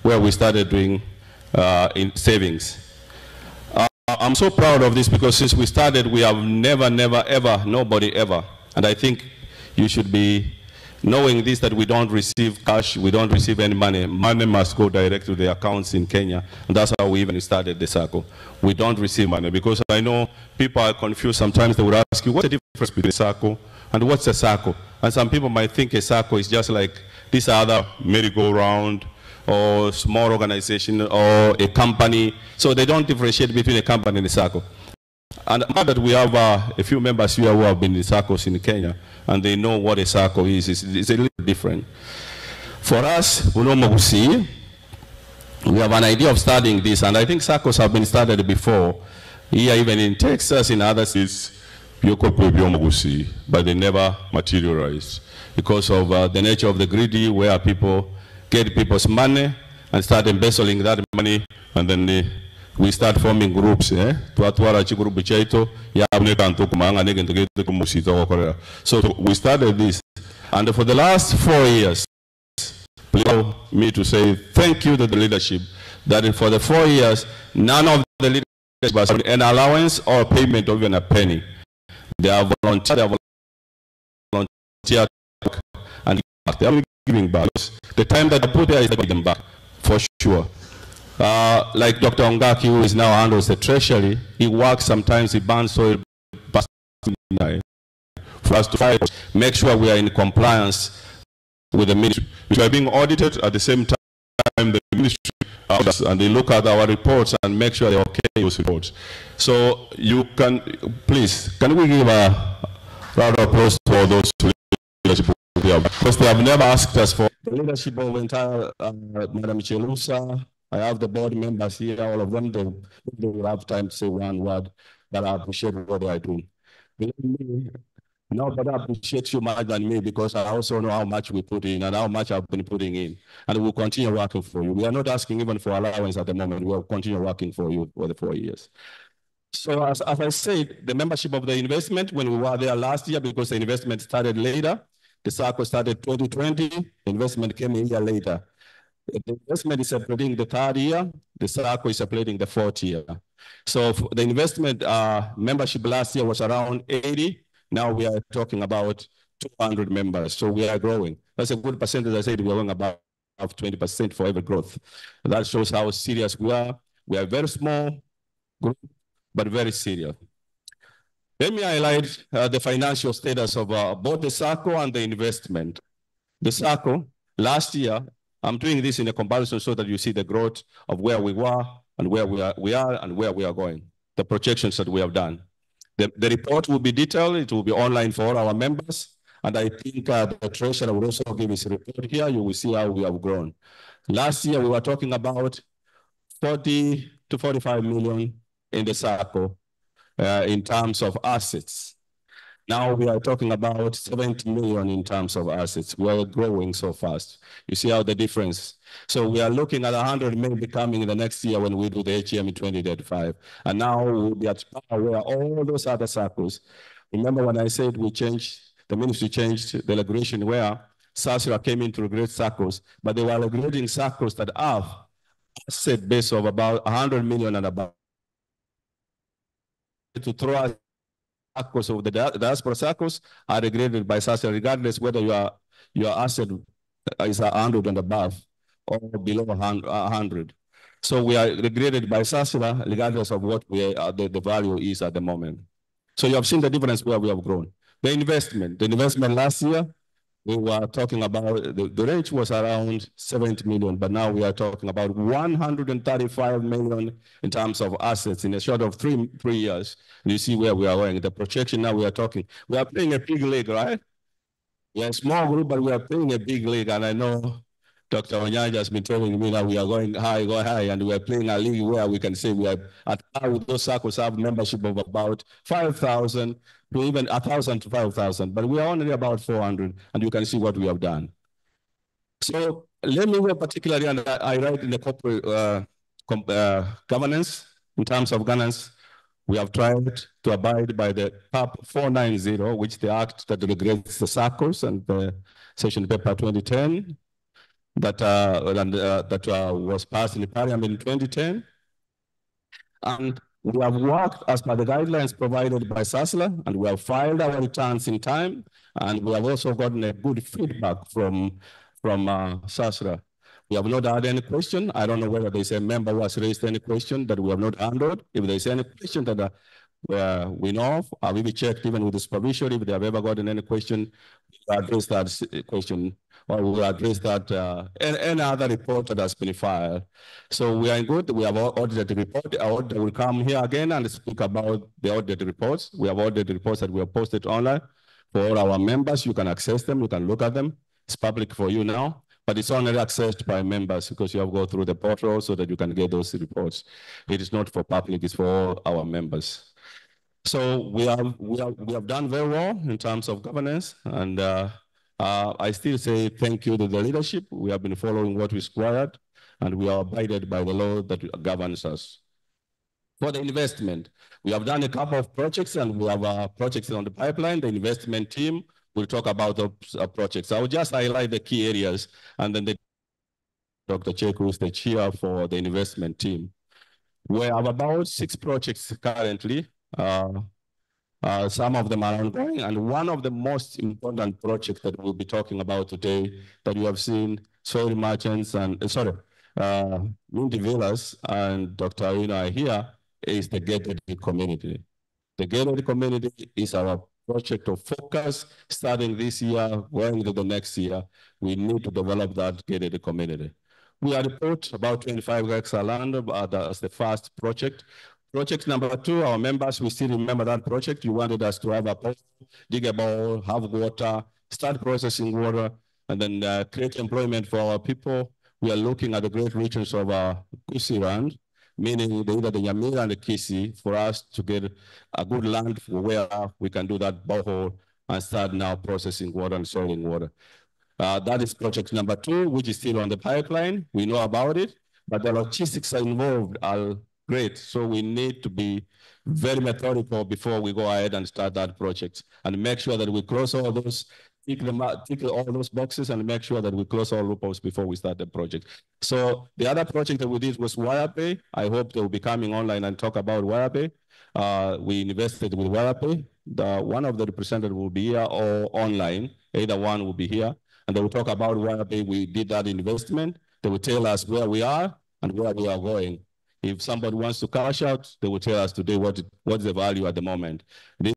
where we started doing in savings. I'm so proud of this because since we started, we have never, ever, nobody ever. And I think you should be knowing this, that we don't receive cash, we don't receive any money. Money must go direct to the accounts in Kenya. And that's how we even started the SACCO. We don't receive money because I know people are confused. Sometimes they would ask you, what's the difference between a SACCO and what's a SACCO? And some people might think a SACCO is just like this other merry-go-round or small organization or a company. So they don't differentiate between a company and a SACCO. And now that we have a few members here who have been in SACCOs in Kenya, and they know what a SACCO is, it's a little different. For us, we have an idea of starting this, and I think SACCOs have been started before, here even in Texas, in other cities, but they never materialize because of the nature of the greedy, where people get people's money and start embezzling that money, and then we start forming groups. So we started this, and for the last 4 years, please allow me to say thank you to the leadership, that for the 4 years, none of the leadership has an allowance or payment of even a penny. They are volunteer, and they are giving back. The time that I put there is giving them back, for sure. Like Dr. Ongaki, who is now handles the treasury, he works sometimes, he burns soil for us to try to make sure we are in compliance with the ministry. We are being audited at the same time the ministry and they look at our reports and make sure they're okay with those reports. So you can, please, can we give a round of applause to all those leadership we have? Because they have never asked us for the leadership of entire Madam Chelusa. I have the board members here, all of them, they will have time to say one word, but I appreciate what they are doing. Nobody appreciates you more than me because I also know how much we put in and how much I've been putting in. And we'll continue working for you. We are not asking even for allowance at the moment. We'll continue working for you for the 4 years. So as I said, the membership of the investment, when we were there last year, because the investment started later, the SACCO started 2020, the investment came a year later. The investment is celebrating the 3rd year, the SACCO is celebrating the 4th year. So the investment membership last year was around 80. Now we are talking about 200 members. So we are growing. That's a good percentage. I said we're going about 20% for every growth. That shows how serious we are. We are a very small group, but very serious. Let me highlight the financial status of both the SACCO and the investment. The SACCO, last year, I'm doing this in a comparison so that you see the growth of where we were and where we are and where we are going, the projections that we have done. The report will be detailed. It will be online for all our members. And I think the treasurer will also give his report here. You will see how we have grown. Last year, we were talking about 40 to 45 million in the SACCO in terms of assets. Now we are talking about 70 million in terms of assets. We are growing so fast. You see how the difference. So we are looking at 100 million becoming in the next year when we do the AGM in 2035. And now we'll be at power where all those other SACCOs. Remember when I said we changed, the ministry changed the regulation where SACCO came in to regulate SACCOs, but they were regulating SACCOs that have asset base of about 100 million and above. To throw out SACCOs of the diaspora SACCOs are regulated by SACCO regardless whether your asset is 100 and above or below 100. So we are regulated by SACCO regardless of what the value is at the moment. So you have seen the difference where we have grown. The investment last year, we were talking about, the range was around 70 million, but now we are talking about 135 million in terms of assets in a short of three years. And you see where we are going. The projection now we are talking, we are playing a big league, right? We are a small group, but we are playing a big league. And I know Dr. Onyanja has been telling me that we are going high, and we are playing a league where we can say we are at par with those SACCOs have membership of about 5,000 to even 1,000 to 5,000, but we are only about 400, and you can see what we have done. So let me go particularly, and I write in the corporate governance, in terms of governance, we have tried to abide by the PAP 490, which the act that regulates the SACCOs and the Session Paper 2010. that was passed in the Parliament in 2010. And we have worked as per the guidelines provided by SASLA, and we have filed our returns in time, and we have also gotten a good feedback from SASLA. We have not had any question. I don't know whether there's a member who has raised any question that we have not handled. If there's any question that we know of, I've even checked even with the supervision, if they have ever gotten any question, we address that question, or we address that, any other report that has been filed. So we are in good. We have audited report. Our auditor will come here again and speak about the audited reports. We have audited reports that we have posted online for all our members. You can access them. You can look at them. It's public for you now, but it's only accessed by members because you have to go through the portal so that you can get those reports. It is not for public. It's for all our members. So we have done very well in terms of governance, and I still say thank you to the leadership. We have been following what we required, and we are abided by the law that governs us. For the investment, we have done a couple of projects, and we have projects on the pipeline. The investment team will talk about the projects. I will just highlight the key areas, and then Dr. Chek, who is the chair for the investment team. We have about 6 projects currently. Some of them are ongoing, and one of the most important projects that we'll be talking about today that you have seen soil merchants and Mindy Villas and Dr. Arina here is the gated community. The gated community is our project of focus starting this year, going into the next year. We need to develop that gated community. We had put about 25 hectares land as the first project. Project number 2, our members, we still remember that project. You wanted us to have a pool, dig a bore, have water, start processing water, and then create employment for our people. We are looking at the great regions of Kisi land, meaning either the Yamira and the Kisi, for us to get a good land where we can do that borehole and start now processing water and selling water. That is project number 2, which is still on the pipeline. We know about it, but the logistics involved are great. So we need to be very methodical before we go ahead and start that project and make sure that we close all those, tick all those boxes and make sure that we close all loopholes before we start the project. So the other project that we did was WirePay. I hope they will be coming online and talk about WirePay. We invested with WirePay. One of the representatives will be here or online. Either one will be here. And they will talk about WirePay. We did that investment. They will tell us where we are and where we are going. If somebody wants to cash out, they will tell us today what's the value at the moment.